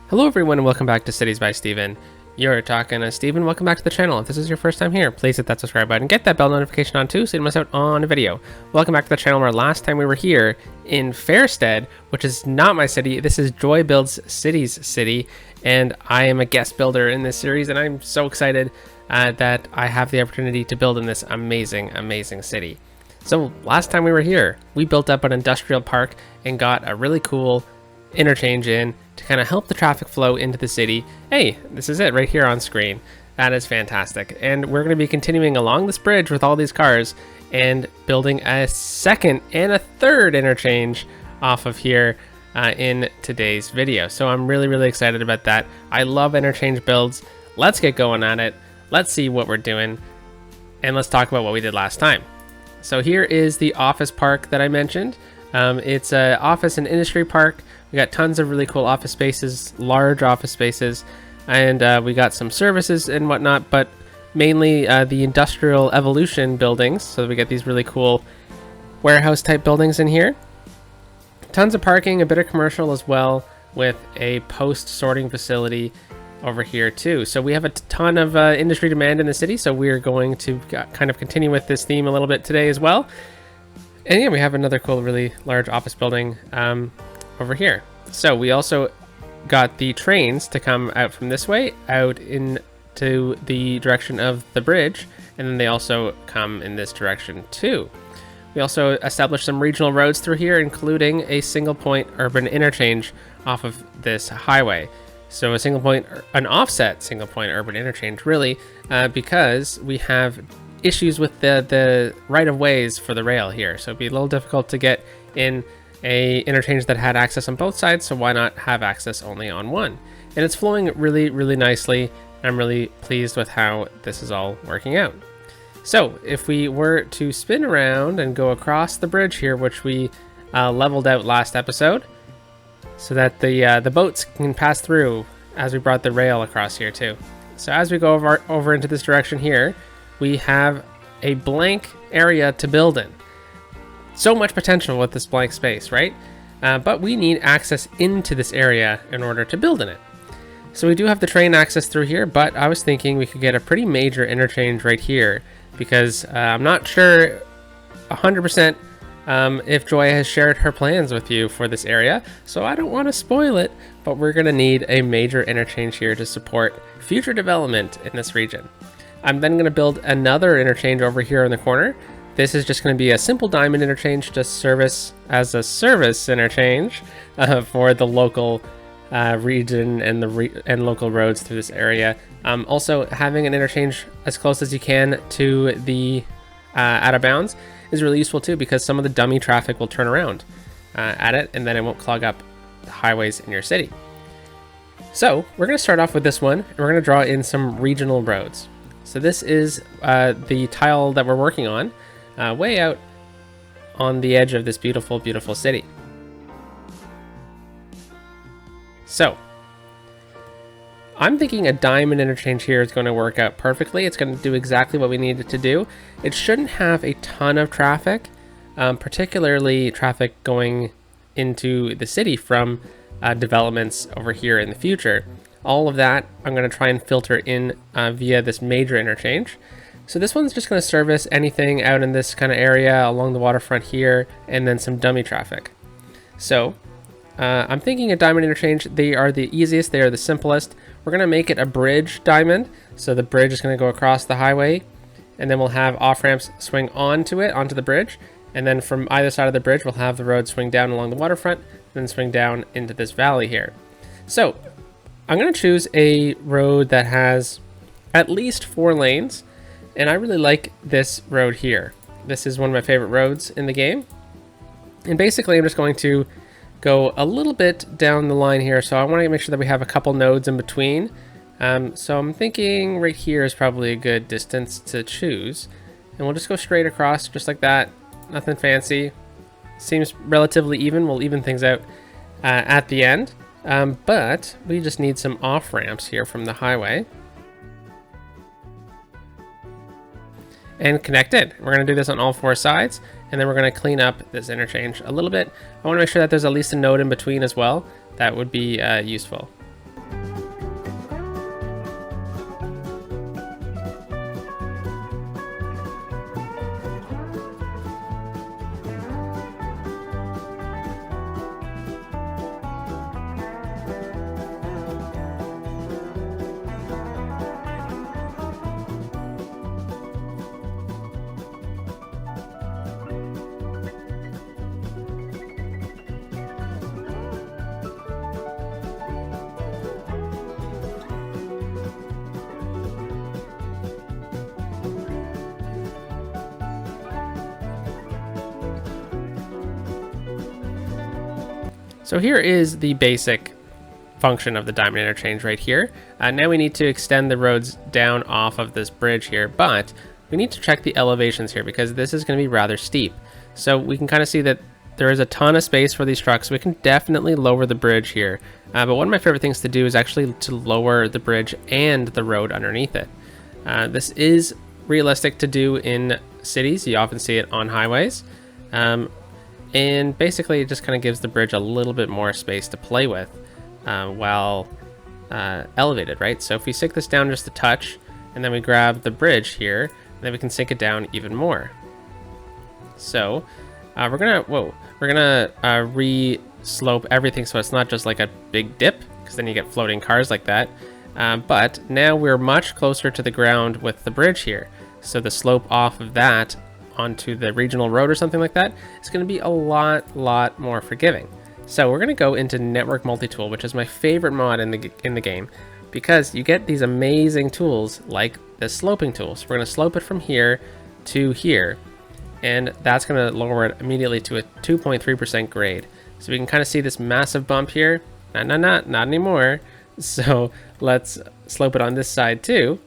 Hello everyone and welcome back to Cities by Steven. You're talking to Steven. Welcome back to the channel. If this is your first time here, please hit that subscribe button. Get that bell notification on too so you don't miss out on a video. Welcome back to the channel where last time we were here in Fairstead, which is not my city. This is Joy Builds Cities city, and I am a guest builder in this series, and I'm so excited that I have the opportunity to build in this amazing city. So last time we were here, we built up an industrial park and got a really cool interchange in to kind of help the traffic flow into the city. Hey, this is it right here on screen. That is fantastic. And we're going to be continuing along this bridge with all these cars and building a second and a third interchange off of here in today's video. So I'm really excited about that. I love interchange builds. Let's get going on it. Let's see what we're doing, and let's talk about what we did last time. So here is the office park that I mentioned. It's an office and industry park. We got tons of really cool office spaces, large office spaces, and we got some services and whatnot, but mainly the Industrial Evolution buildings. So we get these really cool warehouse type buildings in here. Tons of parking, a bit of commercial as well, with a post sorting facility over here too. So we have a ton of industry demand in the city, so we're going to kind of continue with this theme a little bit today as well. And yeah, we have another cool, really large office building over here. So we also got the trains to come out from this way, out into the direction of the bridge, and then they also come in this direction too. We also established some regional roads through here, including a single point urban interchange off of this highway. So an offset single point urban interchange, really, because we have issues with the right-of-ways for the rail here. So it'd be a little difficult to get in a interchange that had access on both sides, so why not have access only on one? And it's flowing really nicely. I'm really pleased with how this is all working out. So if we were to spin around and go across the bridge here, which we leveled out last episode, so that the boats can pass through as we brought the rail across here too. So as we go over into this direction here, we have a blank area to build in. So much potential with this blank space, right? But we need access into this area in order to build in it. So we do have the train access through here, but I was thinking we could get a pretty major interchange right here, because I'm not sure 100% if Joy has shared her plans with you for this area, so I don't want to spoil it, but we're going to need a major interchange here to support future development in this region. I'm then going to build another interchange over here in the corner. This is just going to be a simple diamond interchange to service as a service interchange for the local region and local roads through this area. Also, having an interchange as close as you can to the out of bounds is really useful too, because some of the dummy traffic will turn around at it, and then it won't clog up the highways in your city. So we're going to start off with this one, and we're going to draw in some regional roads. So this is the tile that we're working on, way out on the edge of this beautiful city. So I'm thinking a diamond interchange here is going to work out perfectly. It's going to do exactly what we need it to do. It shouldn't have a ton of traffic, particularly traffic going into the city from developments over here in the future. All of that I'm going to try and filter in via this major interchange. So this one's just going to service anything out in this kind of area along the waterfront here, and then some dummy traffic. So I'm thinking a diamond interchange. They are the easiest, they are the simplest. We're going to make it a bridge diamond. So the bridge is going to go across the highway, and then we'll have off-ramps swing onto the bridge. And then from either side of the bridge, we'll have the road swing down along the waterfront, then swing down into this valley here. So I'm going to choose a road that has at least 4 lanes, and I really like this road here. This is one of my favorite roads in the game. And basically I'm just going to go a little bit down the line here, so I want to make sure that we have a couple nodes in between. So I'm thinking right here is probably a good distance to choose, and we'll just go straight across just like that. Nothing fancy. Seems relatively even. We'll even things out at the end, but we just need some off ramps here from the highway and connect it. We're going to do this on all 4 sides, and then we're going to clean up this interchange a little bit. I want to make sure that there's at least a node in between as well. That would be useful. So here is the basic function of the diamond interchange right here. Now we need to extend the roads down off of this bridge here, but we need to check the elevations here because this is going to be rather steep. So we can kind of see that there is a ton of space for these trucks. We can definitely lower the bridge here. But one of my favorite things to do is actually to lower the bridge and the road underneath it. This is realistic to do in cities. You often see it on highways. And basically it just kind of gives the bridge a little bit more space to play with while elevated, right? So if we sink this down just a touch and then we grab the bridge here, then we can sink it down even more. So we're gonna re-slope everything so it's not just like a big dip, because then you get floating cars like that. But now we're much closer to the ground with the bridge here. So the slope off of that onto the regional road or something like that is going to be a lot more forgiving. So we're going to go into Network Multi-Tool, which is my favorite mod in the game, because you get these amazing tools like the sloping tool. So we're going to slope it from here to here, and that's going to lower it immediately to a 2.3% grade. So we can kind of see this massive bump here. Not anymore. So let's slope it on this side too.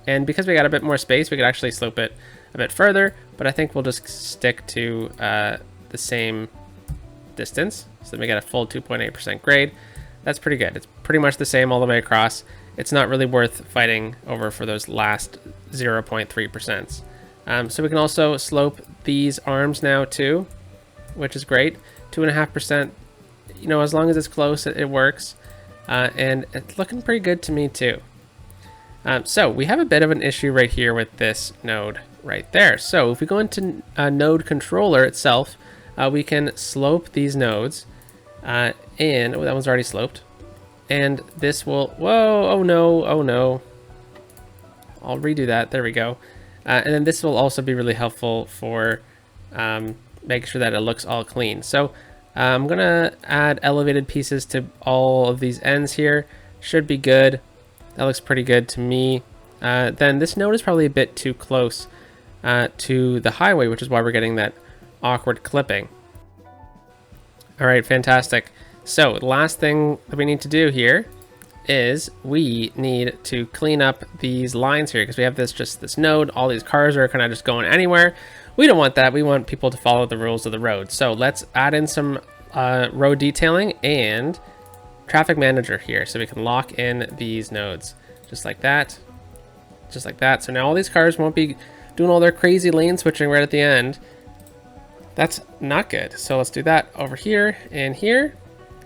And because we got a bit more space, we could actually slope it a bit further, but I think we'll just stick to the same distance. So then we get a full 2.8% grade. That's pretty good. It's pretty much the same all the way across. It's not really worth fighting over for those last 0.3%. So we can also slope these arms now too, which is great. 2.5%, you know, as long as it's close, it works. And it's looking pretty good to me too. So we have a bit of an issue right here with this node right there. So if we go into node controller itself, we can slope these nodes, and oh, that one's already sloped. And this will, whoa, oh no. I'll redo that, there we go. And then this will also be really helpful for making sure that it looks all clean. So I'm gonna add elevated pieces to all of these ends here. Should be good. That looks pretty good to me. Then this node is probably a bit too close to the highway, which is why we're getting that awkward clipping. All right, fantastic. So the last thing that we need to do here is we need to clean up these lines here, because we have this node. All these cars are kind of just going anywhere. We don't want that. We want people to follow the rules of the road. So let's add in some road detailing and traffic manager here, so we can lock in these nodes just like that, so now all these cars won't be doing all their crazy lane switching right at the end. That's not good. So let's do that over here and here,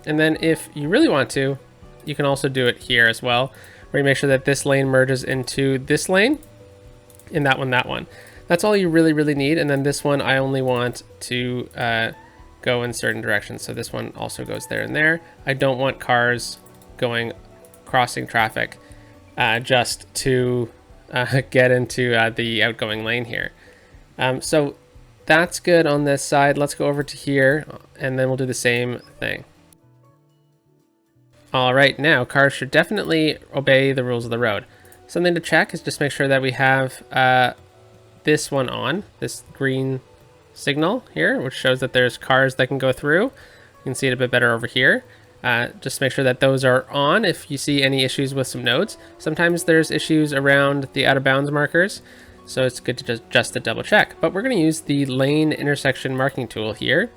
and then if you really want to, you can also do it here as well, where you make sure that this lane merges into this lane, and that one. That's all you really need. And then this one I only want to go in certain directions, so this one also goes there and there. I don't want cars crossing traffic just to get into the outgoing lane here. So that's good on this side. Let's go over to here, and then we'll do the same thing. All right, now cars should definitely obey the rules of the road. Something to check is just make sure that we have this one on, this green signal here, which shows that there's cars that can go through. You can see it a bit better over here. Just make sure that those are on if you see any issues with some nodes. Sometimes there's issues around the out of bounds markers, so it's good to just to double check. But we're going to use the lane intersection marking tool here,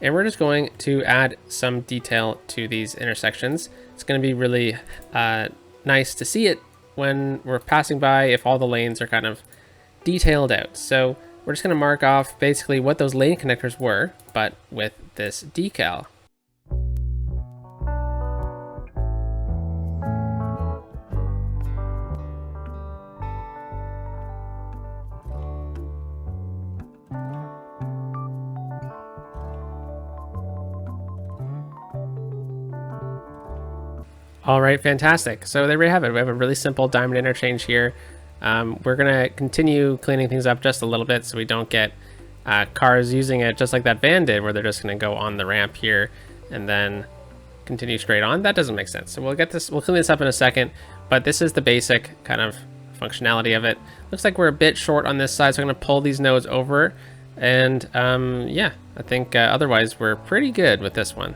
and we're just going to add some detail to these intersections. It's going to be really nice to see it when we're passing by, if all the lanes are kind of detailed out. So we're just going to mark off basically what those lane connectors were, but with this decal. All right, fantastic. So there we have it. We have a really simple diamond interchange here. We're gonna continue cleaning things up just a little bit so we don't get cars using it just like that van did, where they're just gonna go on the ramp here and then continue straight on. That doesn't make sense. So we'll clean this up in a second, but this is the basic kind of functionality of it. Looks like we're a bit short on this side, so I'm gonna pull these nodes over, and yeah, I think otherwise we're pretty good with this one.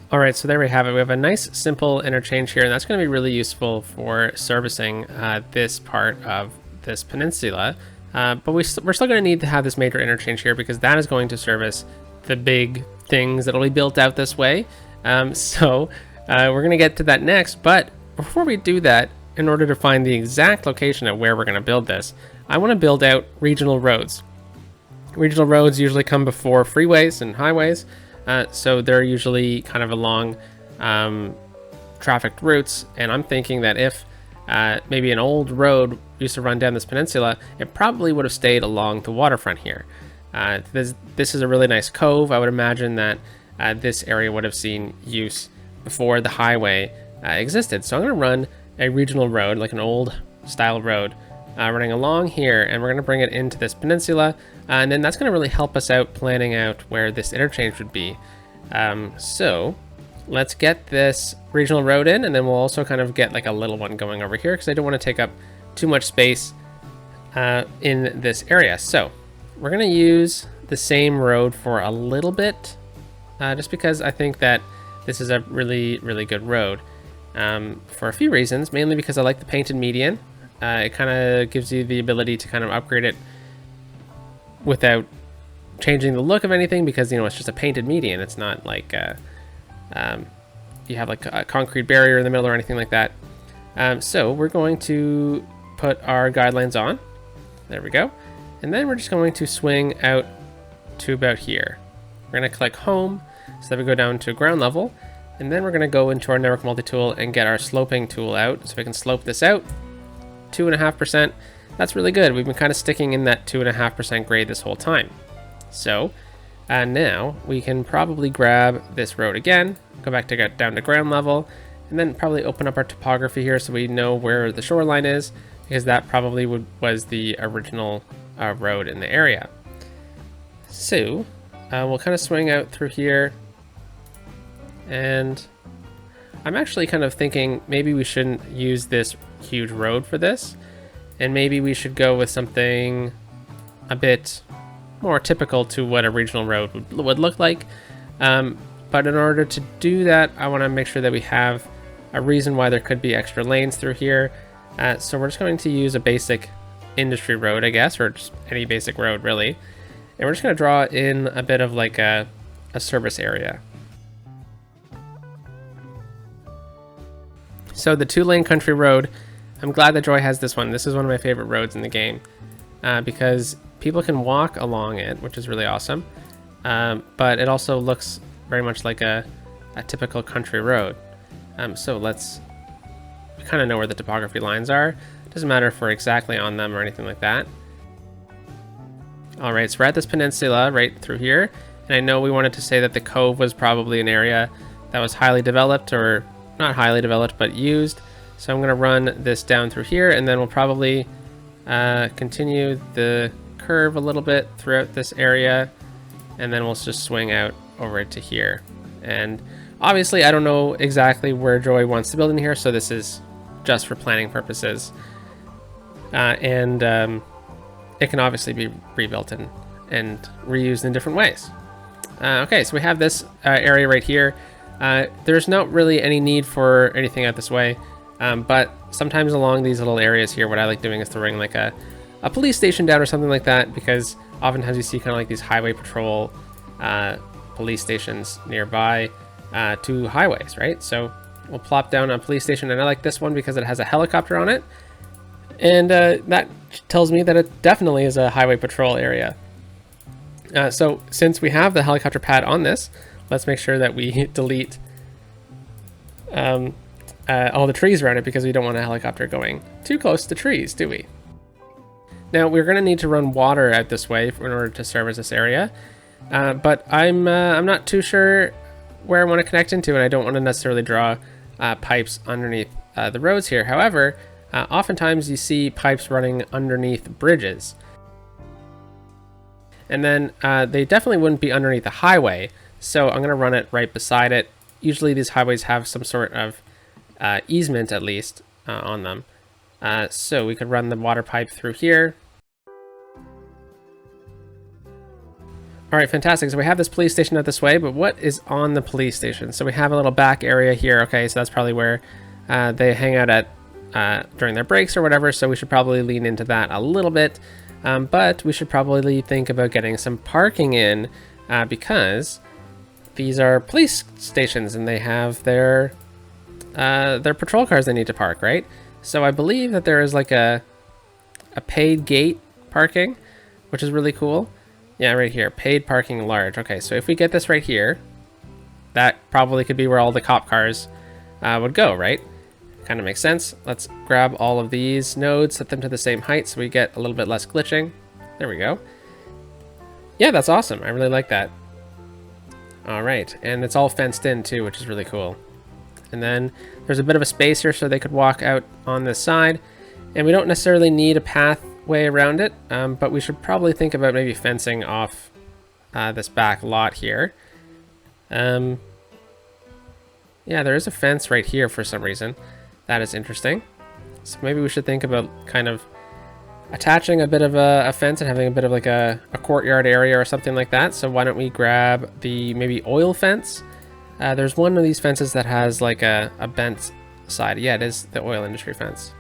All right, so there we have it. We have a nice simple interchange here, and that's going to be really useful for servicing this part of this peninsula. But we're still going to need to have this major interchange here because that is going to service the big things that will be built out this way. So we're going to get to that next. But before we do that, in order to find the exact location of where we're going to build this, I want to build out regional roads. Regional roads usually come before freeways and highways. So they're usually kind of along trafficked routes, and I'm thinking that if maybe an old road used to run down this peninsula, it probably would have stayed along the waterfront here. This is a really nice cove. I would imagine that this area would have seen use before the highway existed. So I'm going to run a regional road, like an old style road, running along here, and we're going to bring it into this peninsula, and then that's going to really help us out planning out where this interchange would be. So let's get this regional road in, and then we'll also kind of get like a little one going over here because I don't want to take up too much space in this area. So we're going to use the same road for a little bit, just because I think that this is a really, really good road for a few reasons, mainly because I like the painted median. It kind of gives you the ability to kind of upgrade it without changing the look of anything, because you know it's just a painted median. It's not like you have like a concrete barrier in the middle or anything like that. So we're going to put our guidelines on. There we go. And then we're just going to swing out to about here. We're going to click home so that we go down to ground level, and then we're going to go into our network multi-tool and get our sloping tool out so we can slope this out. 2.5%. That's really good. We've been kind of sticking in that 2.5% grade this whole time. So now we can probably grab this road again, go back to get down to ground level, and then probably open up our topography here so we know where the shoreline is, because that probably was the original road in the area. So we'll kind of swing out through here, and I'm actually kind of thinking maybe we shouldn't use this huge road for this, and maybe we should go with something a bit more typical to what a regional road would look like. But in order to do that, I want to make sure that we have a reason why there could be extra lanes through here. So we're just going to use a basic industry road, I guess, or just any basic road really. And we're just going to draw in a bit of like a service area. So the 2-lane country road, I'm glad that Joy has this one. This is one of my favorite roads in the game because people can walk along it, which is really awesome. But it also looks very much like a typical country road. So we kind of know where the topography lines are. It doesn't matter if we're exactly on them or anything like that. All right, so we're at this peninsula right through here. And I know we wanted to say that the cove was probably an area that was highly developed, or not highly developed, but used. So I'm going to run this down through here, and then we'll probably continue the curve a little bit throughout this area, and then we'll just swing out over to here. And obviously I don't know exactly where Joy wants to build in here, so this is just for planning purposes. It can obviously be rebuilt and reused in different ways. Okay, so we have this area right here. There's not really any need for anything out this way, but sometimes along these little areas here, what I like doing is throwing like a police station down or something like that, because oftentimes you see kind of like these highway patrol police stations nearby to highways, right? So we'll plop down a police station, and I like this one because it has a helicopter on it, and that tells me that it definitely is a highway patrol area. So since we have the helicopter pad on this, let's make sure that we delete all the trees around it, because we don't want a helicopter going too close to trees, do we? Now we're going to need to run water out this way in order to service this area, but I'm not too sure where I want to connect into, and I don't want to necessarily draw pipes underneath the roads here. However, oftentimes you see pipes running underneath bridges, and then they definitely wouldn't be underneath the highway, so I'm going to run it right beside it. Usually these highways have some sort of easement, at least, on them. So we could run the water pipe through here. All right, fantastic. So we have this police station out this way, but what is on the police station? So we have a little back area here. Okay, so that's probably where they hang out at during their breaks or whatever. So we should probably lean into that a little bit. But we should probably think about getting some parking in because these are police stations and they have their patrol cars they need to park, right? So I believe that there is like a paid gate parking, which is really cool. Yeah, right here, paid parking large. Okay, so if we get this right here, that probably could be where all the cop cars would go, right? Kind of makes sense. Let's grab all of these nodes, set them to the same height so we get a little bit less glitching. There we go. Yeah, that's awesome. I really like that. All right, and it's all fenced in too, which is really cool. And then there's a bit of a space here so they could walk out on this side. And we don't necessarily need a pathway around it, but we should probably think about maybe fencing off this back lot here. Yeah, there is a fence right here for some reason. That is interesting. So maybe we should think about kind of attaching a bit of a fence and having a bit of like a courtyard area or something like that. So why don't we grab the maybe oil fence? There's one of these fences that has like a bent side. Yeah, it is the oil industry fence.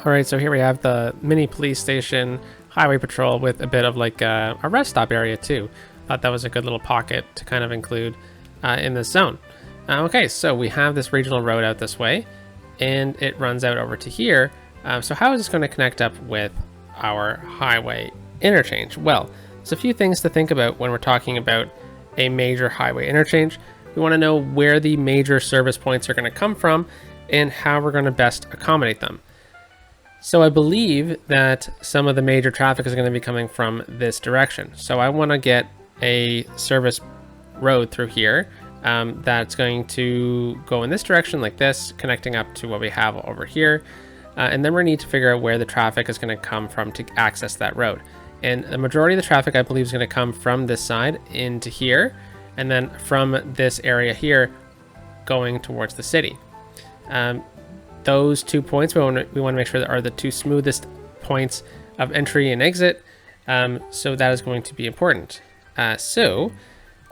All right, so here we have the mini police station, highway patrol with a bit of like a rest stop area too. Thought that was a good little pocket to kind of include in this zone. Okay, so we have this regional road out this way and it runs out over to here. So how is this going to connect up with our highway interchange? Well, there's a few things to think about when we're talking about a major highway interchange. We want to know where the major service points are going to come from and how we're going to best accommodate them. So I believe that some of the major traffic is going to be coming from this direction. So I want to get a service road through here that's going to go in this direction like this, connecting up to what we have over here. And then we need to figure out where the traffic is going to come from to access that road. And the majority of the traffic I believe is going to come from this side into here, and then from this area here going towards the city. Those 2 points we want to make sure that are the two smoothest points of entry and exit. So that is going to be important. So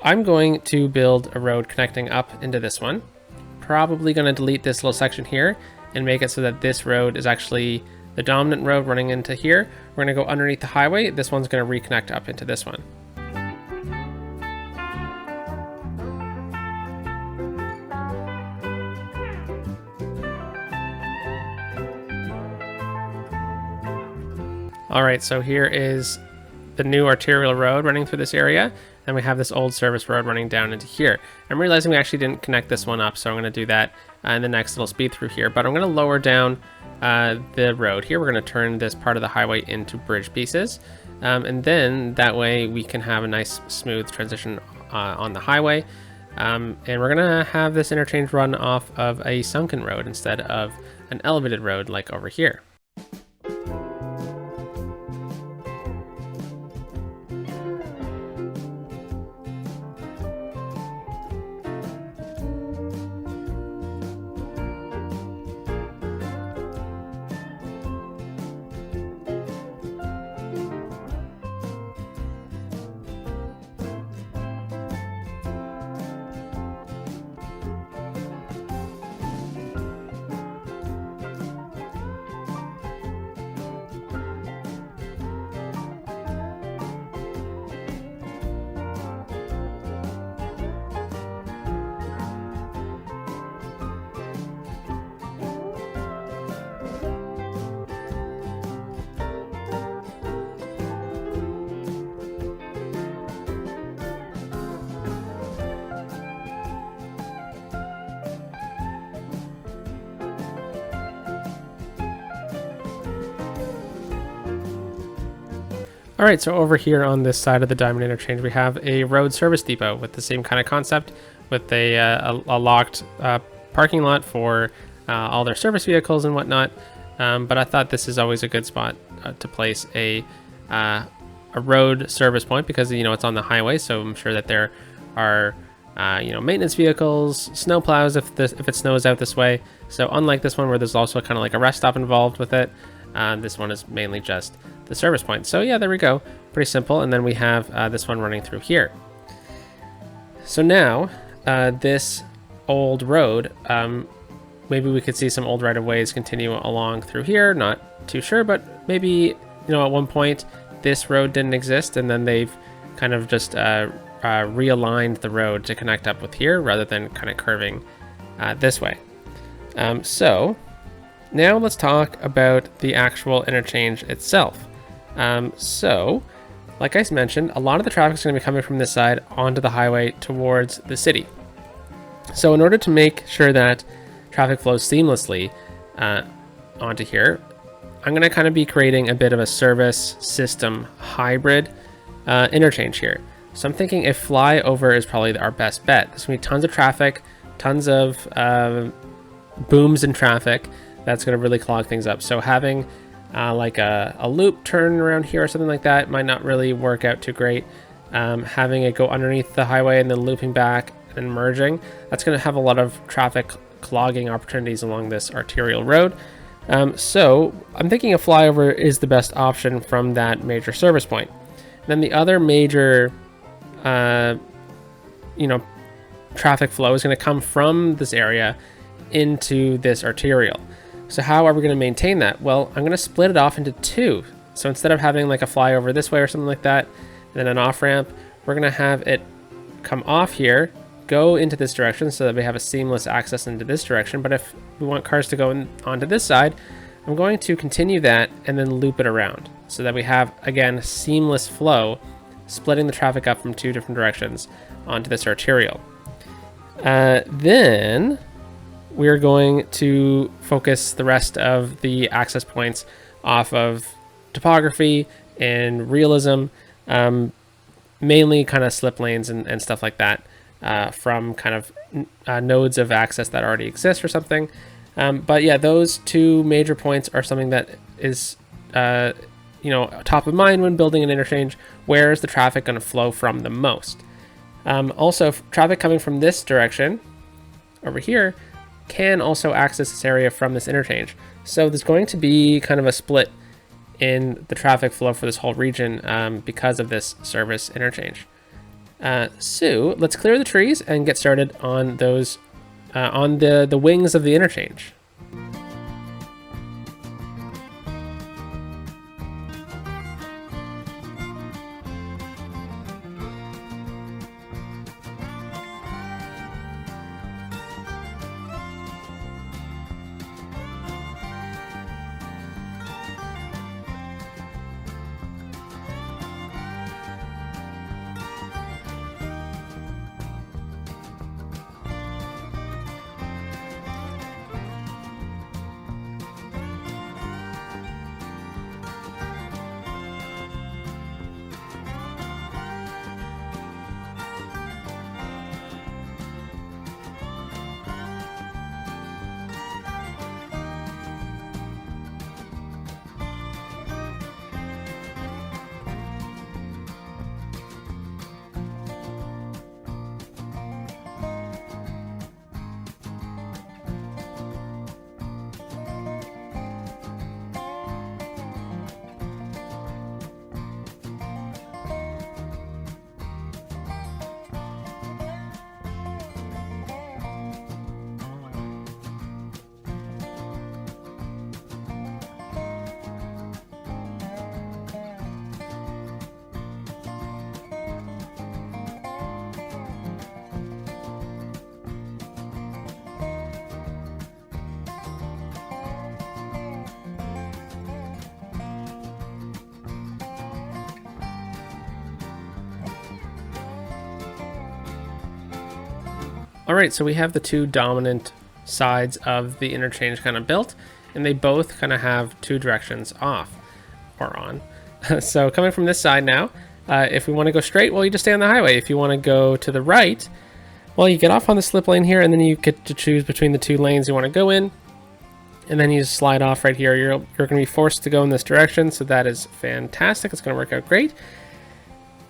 I'm going to build a road connecting up into this one. Probably going to delete this little section here and make it so that this road is actually the dominant road running into here. We're going to go underneath the highway. This one's going to reconnect up into this one. All right, so here is the new arterial road running through this area, and we have this old service road running down into here. I'm realizing we actually didn't connect this one up, so I'm going to do that in the next little speed through here, but I'm going to lower down the road here. We're going to turn this part of the highway into bridge pieces, and then that way we can have a nice smooth transition on the highway, and we're going to have this interchange run off of a sunken road instead of an elevated road like over here. All right, so over here on this side of the Diamond Interchange, we have a road service depot with the same kind of concept, with a locked parking lot for all their service vehicles and whatnot. But I thought this is always a good spot to place a road service point, because it's on the highway, so I'm sure that there are maintenance vehicles, snow plows if it snows out this way. So unlike this one where there's also kind of like a rest stop involved with it, this one is mainly just the service point. So yeah, there we go, pretty simple. And then we have this one running through here. So now this old road, maybe we could see some old right-of-ways continue along through here, not too sure, but maybe at one point this road didn't exist, and then they've kind of just realigned the road to connect up with here rather than kind of curving this way. So now let's talk about the actual interchange itself. So like I mentioned, a lot of the traffic is going to be coming from this side onto the highway towards the city. So in order to make sure that traffic flows seamlessly onto here, I'm going to kind of be creating a bit of a service system hybrid interchange here. So I'm thinking a flyover is probably our best bet. There's going to be tons of traffic, tons of booms in traffic. That's going to really clog things up. So having like a loop turn around here or something like that might not really work out too great. Having it go underneath the highway and then looping back and merging, that's going to have a lot of traffic clogging opportunities along this arterial road. So I'm thinking a flyover is the best option from that major service point. Then the other major traffic flow is going to come from this area into this arterial. So how are we going to maintain that? Well, I'm going to split it off into two. So instead of having like a flyover this way or something like that, and then an off ramp, we're going to have it come off here, go into this direction so that we have a seamless access into this direction. But if we want cars to go onto this side, I'm going to continue that and then loop it around so that we have, again, seamless flow, splitting the traffic up from two different directions onto this arterial. Then we are going to focus the rest of the access points off of topography and realism, mainly kind of slip lanes and stuff like that, from kind of nodes of access that already exist or something. But yeah, those two major points are something that is top of mind when building an interchange. Where is the traffic going to flow from the most? Also, traffic coming from this direction over here can also access this area from this interchange. So there's going to be kind of a split in the traffic flow for this whole region because of this service interchange. So let's clear the trees and get started on those on the wings of the interchange. All right, so we have the two dominant sides of the interchange kind of built, and they both kind of have two directions off or on. So coming from this side now, if we want to go straight, well, you just stay on the highway. If you want to go to the right, well, you get off on the slip lane here, and then you get to choose between the 2 lanes you want to go in, and then you just slide off right here. You're going to be forced to go in this direction, so that is fantastic. It's going to work out great.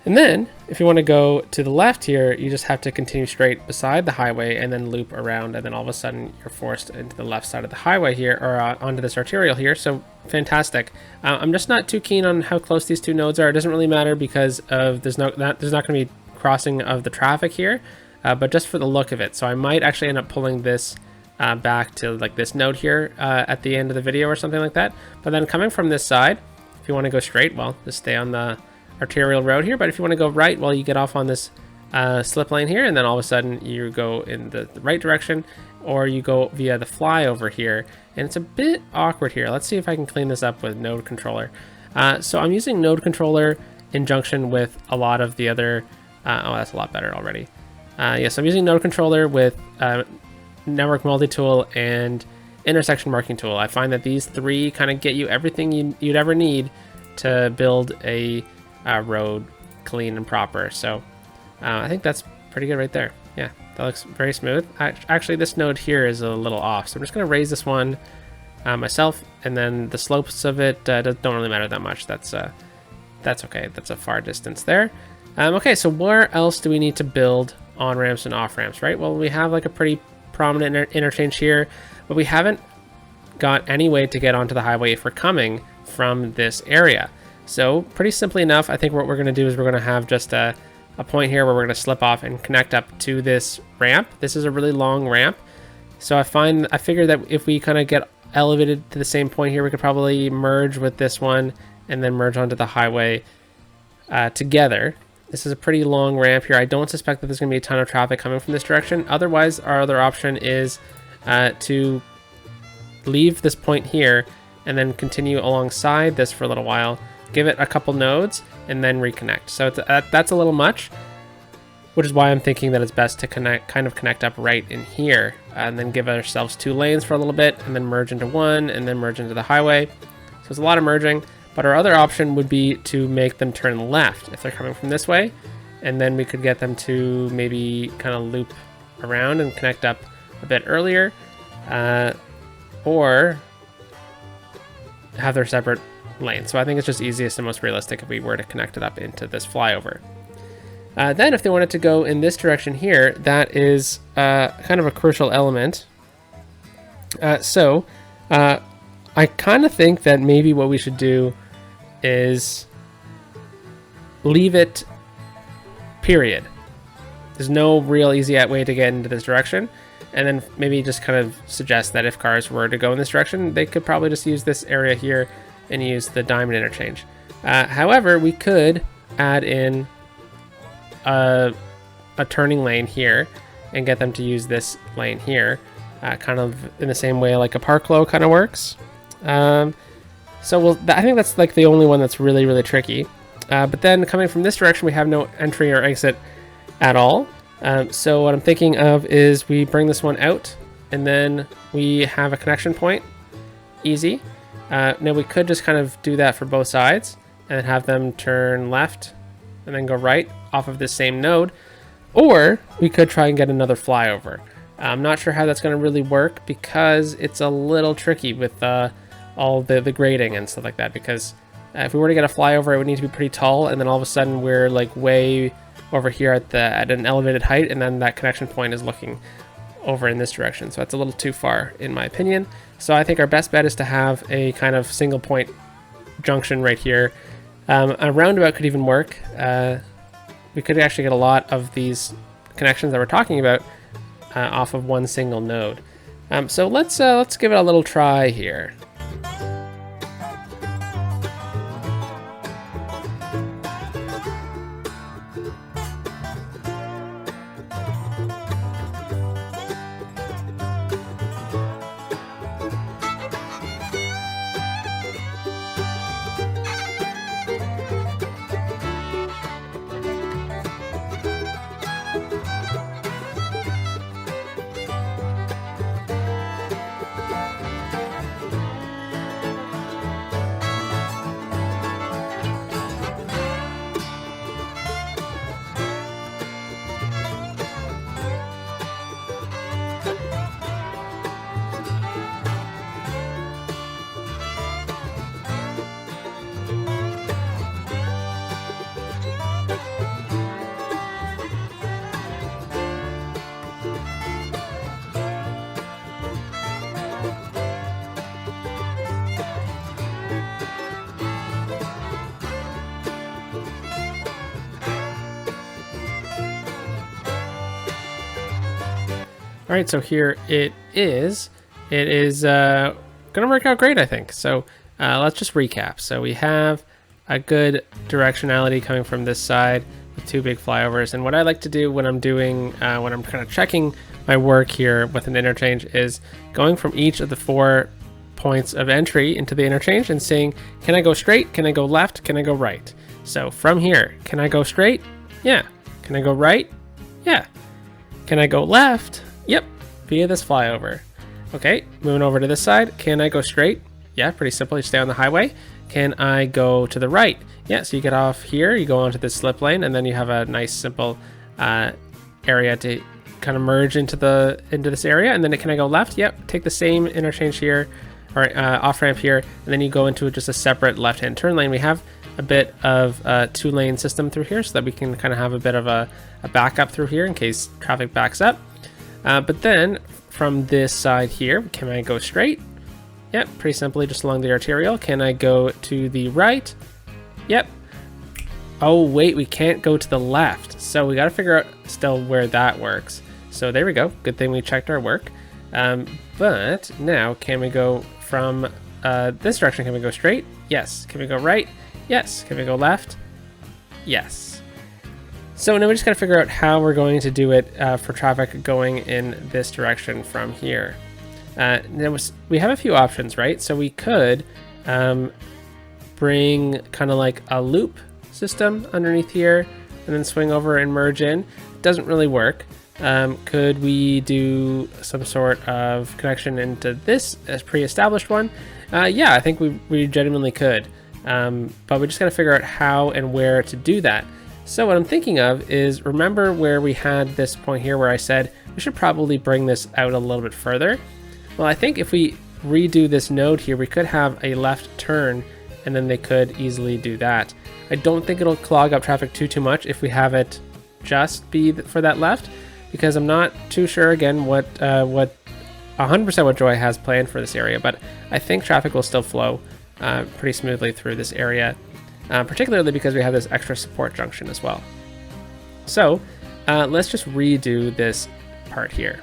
And then, if you want to go to the left here, you just have to continue straight beside the highway and then loop around, and then all of a sudden you're forced into the left side of the highway here, or onto this arterial here, so fantastic. I'm just not too keen on how close these 2 nodes are. It doesn't really matter because of there's not going to be crossing of the traffic here, but just for the look of it. So I might actually end up pulling this back to like this node here at the end of the video or something like that. But then coming from this side, if you want to go straight, well, just stay on the arterial road here. But if you want to go right, well, you get off on this slip lane here, and then all of a sudden you go in the right direction, or you go via the flyover here. And it's a bit awkward here. Let's see if I can clean this up with node controller. So I'm using node controller in junction with a lot of the other, oh, that's a lot better already. Yes, I'm using node controller with network multi-tool and intersection marking tool. I find that these 3 kind of get you everything you'd ever need to build a road clean and proper. So I think that's pretty good right there. Yeah, that looks very smooth. Actually, this node here is a little off, so I'm just going to raise this one myself, and then the slopes of it don't really matter that much. That's okay. That's a far distance there. Okay, so where else do we need to build on-ramps and off-ramps, right? Well, we have like a pretty prominent interchange here, but we haven't got any way to get onto the highway if we're coming from this area. So pretty simply enough, I think what we're going to do is we're going to have just a point here where we're going to slip off and connect up to this ramp. This is a really long ramp. So I figure that if we kind of get elevated to the same point here, we could probably merge with this one and then merge onto the highway together. This is a pretty long ramp here. I don't suspect that there's going to be a ton of traffic coming from this direction. Otherwise, our other option is to leave this point here and then continue alongside this for a little while, give it a couple nodes, and then reconnect. So that's a little much, which is why I'm thinking that it's best to kind of connect up right in here, and then give ourselves 2 lanes for a little bit, and then merge into one, and then merge into the highway. So it's a lot of merging, but our other option would be to make them turn left if they're coming from this way, and then we could get them to maybe kind of loop around and connect up a bit earlier, or have their separate lanes. So I think it's just easiest and most realistic if we were to connect it up into this flyover. Then if they wanted to go in this direction here, that is kind of a crucial element. So I kind of think that maybe what we should do is leave it period. There's no real easy way to get into this direction. And then maybe just kind of suggest that if cars were to go in this direction, they could probably just use this area here and use the diamond interchange. However, we could add in a turning lane here and get them to use this lane here, kind of in the same way like a park low kind of works. So I think that's like the only one that's really, really tricky. But then coming from this direction, we have no entry or exit at all. So what I'm thinking of is we bring this one out, and then we have a connection point. Easy. Now we could just kind of do that for both sides and have them turn left and then go right off of this same node, or we could try and get another flyover. I'm not sure how that's going to really work because it's a little tricky with all the grading and stuff like that, because if we were to get a flyover, it would need to be pretty tall, and then all of a sudden we're like way over here at an elevated height, and then that connection point is looking over in this direction. So that's a little too far in my opinion. So I think our best bet is to have a kind of single point junction right here. A roundabout could even work. We could actually get a lot of these connections that we're talking about off of one single node. So let's give it a little try here. All right, so here it is. It is going to work out great, I think. So let's just recap. So we have a good directionality coming from this side with two big flyovers. And what I like to do when I'm doing, when I'm kind of checking my work here with an interchange is going from each of the 4 points of entry into the interchange and saying, can I go straight? Can I go left? Can I go right? So from here, can I go straight? Yeah. Can I go right? Yeah. Can I go left? Yep. Via this flyover. Okay, moving over to this side. Can I go straight? Yeah, pretty simple. You stay on the highway. Can I go to the right? Yeah, so you get off here, you go onto this slip lane, and then you have a nice simple area to kind of merge into this area. And then can I go left? Yep, take the same interchange here, or off ramp here, and then you go into just a separate left-hand turn lane. We have a bit of a 2-lane system through here so that we can kind of have a bit of a backup through here in case traffic backs up. But then from this side here, can I go straight? Yep, pretty simply just along the arterial. Can I go to the right? Yep. Oh wait, we can't go to the left. So we got to figure out still where that works. So there we go. Good thing we checked our work. But now can we go from this direction? Can we go straight? Yes. Can we go right? Yes. Can we go left? Yes. So now we just got to figure out how we're going to do it for traffic going in this direction from here. We have a few options, right? So we could bring kind of like a loop system underneath here and then swing over and merge in. It doesn't really work. Could we do some sort of connection into this as pre-established one? Yeah, I think we genuinely could. But we just got to figure out how and where to do that. So what I'm thinking of is, remember where we had this point here where I said we should probably bring this out a little bit further? Well, I think if we redo this node here, we could have a left turn and then they could easily do that. I don't think it'll clog up traffic too much if we have it just be for that left, because I'm not too sure again what 100% what Joy has planned for this area, but I think traffic will still flow pretty smoothly through this area, particularly because we have this extra support junction as well. So let's just redo this part here.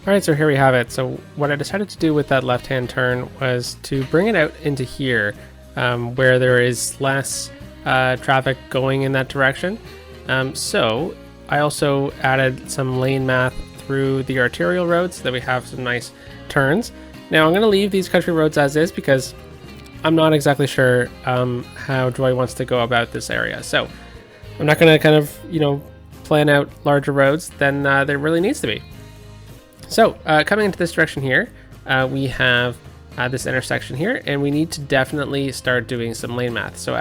All right, so here we have it. So what I decided to do with that left-hand turn was to bring it out into here where there is less traffic going in that direction. So I also added some lane math through the arterial roads so that we have some nice turns. Now I'm going to leave these country roads as is because I'm not exactly sure how Joy wants to go about this area. So I'm not going to kind of, plan out larger roads than there really needs to be. So coming into this direction here, we have this intersection here, and we need to definitely start doing some lane math. So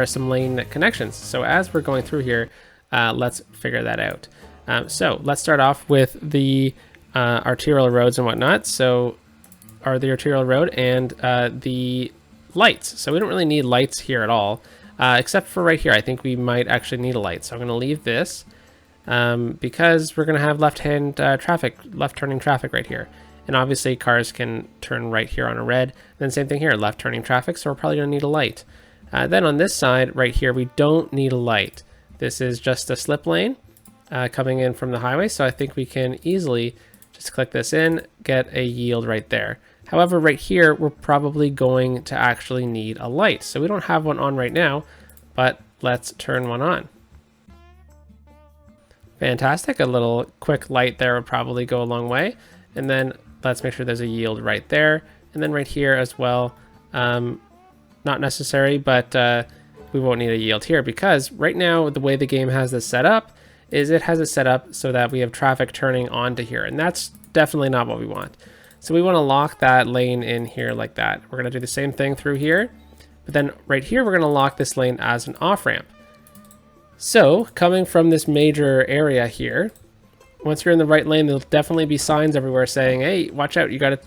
some lane connections. So as we're going through here, let's figure that out. So let's start off with the arterial roads and whatnot. So the arterial road and the lights. So we don't really need lights here at all, except for right here. I think we might actually need a light. So I'm going to leave this. Because we're going to have left-turning traffic right here. And obviously cars can turn right here on a red. Then same thing here, left-turning traffic, so we're probably going to need a light. Then on this side right here, we don't need a light. This is just a slip lane coming in from the highway, so I think we can easily Just click this in, get a yield right there. However, right here, we're probably going to actually need a light. So we don't have one on right now, but let's turn one on. Fantastic, a little quick light there would probably go a long way. And then let's make sure there's a yield right there. And then right here as well, not necessary, but we won't need a yield here because right now the way the game has this set up is it has it set up so that we have traffic turning onto here, and that's definitely not what we want. So we want to lock that lane in here like that. We're going to do the same thing through here, but then right here we're going to lock this lane as an off-ramp. So coming from this major area here, once you're in the right lane, there'll definitely be signs everywhere saying, hey, watch out, you got to,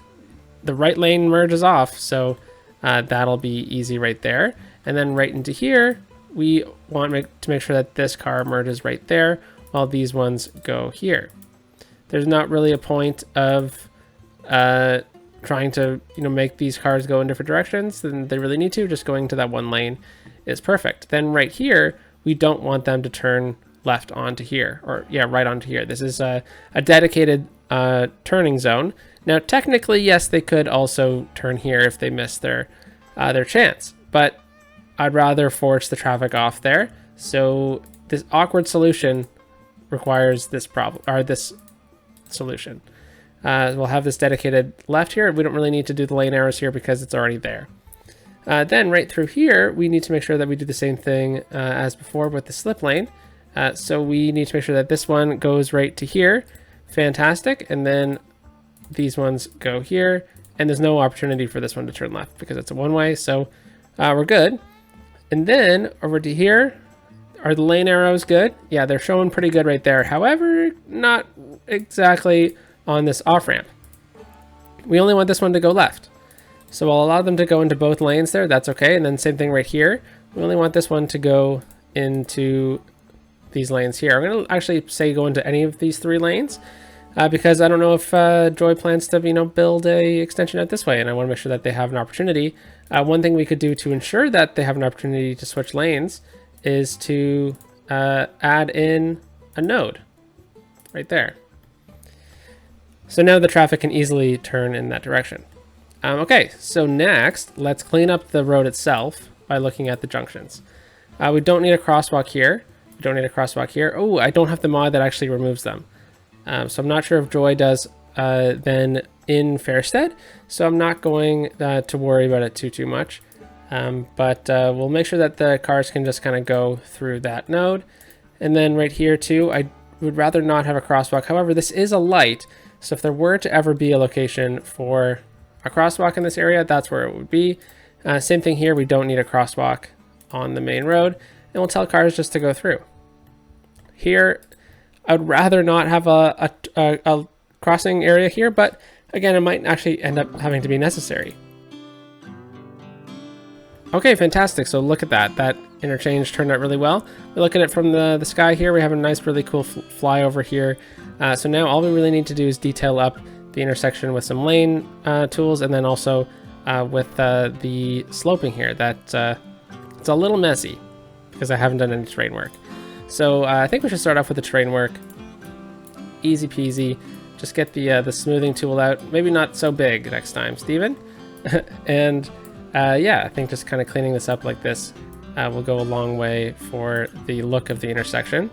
the right lane merges off. So that'll be easy right there. And then right into here, we want to make sure that this car merges right there while these ones go here. There's not really a point of trying to make these cars go in different directions than they really need to. Just going to that one lane is perfect. Then right here, we don't want them to turn left onto here, or yeah, right onto here. This is a dedicated turning zone. Now, technically, yes, they could also turn here if they miss their chance, but I'd rather force the traffic off there. So this awkward solution requires this problem, or this solution. We'll have this dedicated left here. We don't really need to do the lane arrows here because it's already there. Then right through here, we need to make sure that we do the same thing as before with the slip lane. So we need to make sure that this one goes right to here. Fantastic. And then these ones go here. And there's no opportunity for this one to turn left because it's a one-way. So we're good. And then over to here, are the lane arrows good? Yeah, they're showing pretty good right there. However, not exactly on this off-ramp. We only want this one to go left. So I'll allow them to go into both lanes there. That's okay. And then same thing right here. We only want this one to go into these lanes here. I'm going to actually say go into any of these three lanes because I don't know if Joy plans to, build a extension out this way, and I want to make sure that they have an opportunity. One thing we could do to ensure that they have an opportunity to switch lanes is to add in a node right there. So now the traffic can easily turn in that direction. Okay, so next, let's clean up the road itself by looking at the junctions. We don't need a crosswalk here. We don't need a crosswalk here. Oh, I don't have the mod that actually removes them. So I'm not sure if Joy does then in Fairstead. So I'm not going to worry about it too much. But we'll make sure that the cars can just kind of go through that node. And then right here too, I would rather not have a crosswalk. However, this is a light. So if there were to ever be a location for a crosswalk in this area, that's where it would be. Same thing here, we don't need a crosswalk on the main road, and we'll tell cars just to go through. Here, I would rather not have a crossing area here, but again, it might actually end up having to be necessary. Okay, fantastic. So look at that. That interchange turned out really well. We look at it from the sky here. We have a nice, really cool flyover here. So now all we really need to do is detail up the intersection with some lane tools, and then also with the sloping here. It's a little messy because I haven't done any terrain work. So I think we should start off with the terrain work. Easy peasy. Just get the smoothing tool out. Maybe not so big next time, Steven. And yeah, I think just kind of cleaning this up like this will go a long way for the look of the intersection.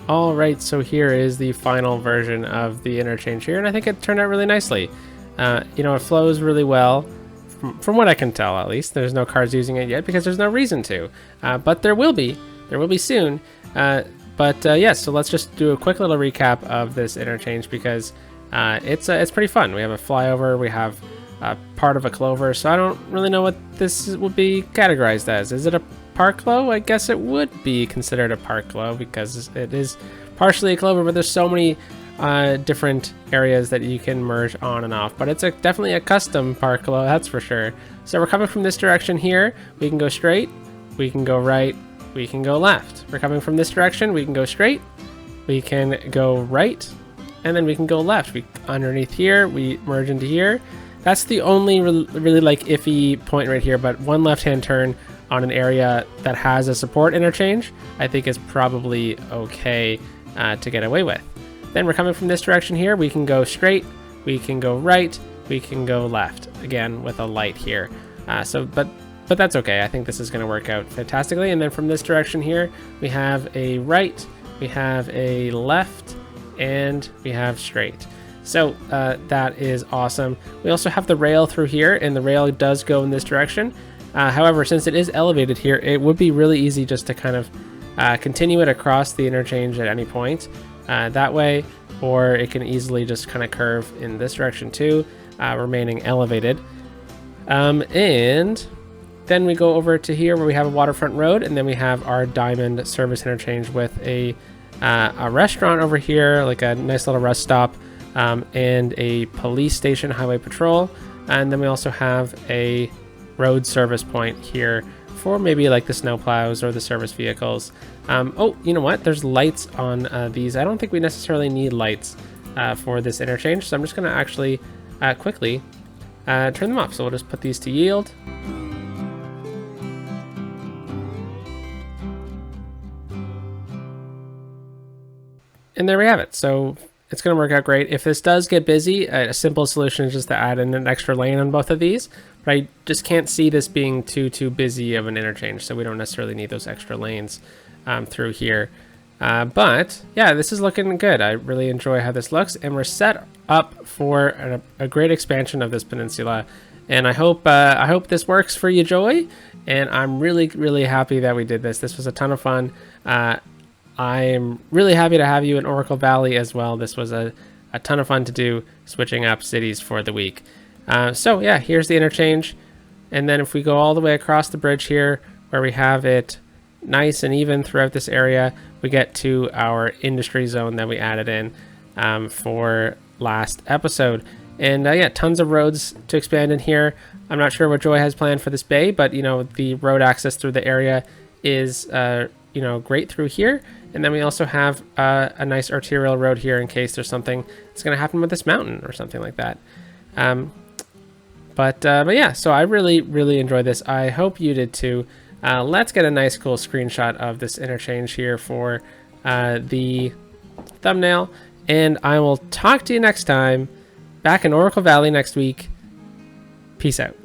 All right, so here is the final version of the interchange here, and I think it turned out really nicely. It flows really well from what I can tell, at least. There's no cars using it yet because there's no reason to. But there will be. There will be soon. Yeah, so let's just do a quick little recap of this interchange because it's pretty fun. We have a flyover. We have part of a clover. So I don't really know what this would be categorized as. Is it a park glow? I guess it would be considered a park glow because it is partially a clover, but there's so many different areas that you can merge on and off. But it's definitely a custom park glow, that's for sure. So we're coming from this direction here. We can go straight, we can go right, we can go left. We're coming from this direction. We can go straight, we can go right, and then we can go left. Underneath here, we merge into here. That's the only really like iffy point right here, but one left-hand turn on an area that has a support interchange, I think is probably okay to get away with. Then we're coming from this direction here. We can go straight, we can go right, we can go left, again with a light here. But that's okay. I think this is going to work out fantastically. And then from this direction here, we have a right, we have a left, and we have straight. So that is awesome. We also have the rail through here, and the rail does go in this direction. However, since it is elevated here, it would be really easy just to kind of continue it across the interchange at any point that way, or it can easily just kind of curve in this direction too, remaining elevated. And then we go over to here where we have a waterfront road, and then we have our diamond service interchange with a restaurant over here, like a nice little rest stop, and a police station, highway patrol. And then we also have a road service point here for maybe like the snowplows or the service vehicles. Oh, you know what? There's lights on these. I don't think we necessarily need lights for this interchange, so I'm just going to actually quickly turn them off. So we'll just put these to yield. And there we have it. So it's going to work out great. If this does get busy, a simple solution is just to add in an extra lane on both of these. But I just can't see this being too busy of an interchange, so we don't necessarily need those extra lanes through here. But yeah, this is looking good. I really enjoy how this looks, and we're set up for a great expansion of this peninsula. And I hope this works for you, Joy. And I'm really happy that we did this. This was a ton of fun. I'm really happy to have you in Oracle Valley as well. This was a ton of fun to do, switching up cities for the week. So yeah, here's the interchange. And then if we go all the way across the bridge here, where we have it nice and even throughout this area, we get to our industry zone that we added in for last episode. And yeah, tons of roads to expand in here. I'm not sure what Joy has planned for this bay, but you know, the road access through the area is great through here. And then we also have a nice arterial road here in case there's something that's going to happen with this mountain or something like that. But yeah, so I really enjoyed this. I hope you did too. Let's get a nice cool screenshot of this interchange here for the thumbnail. And I will talk to you next time back in Oracle Valley next week. Peace out.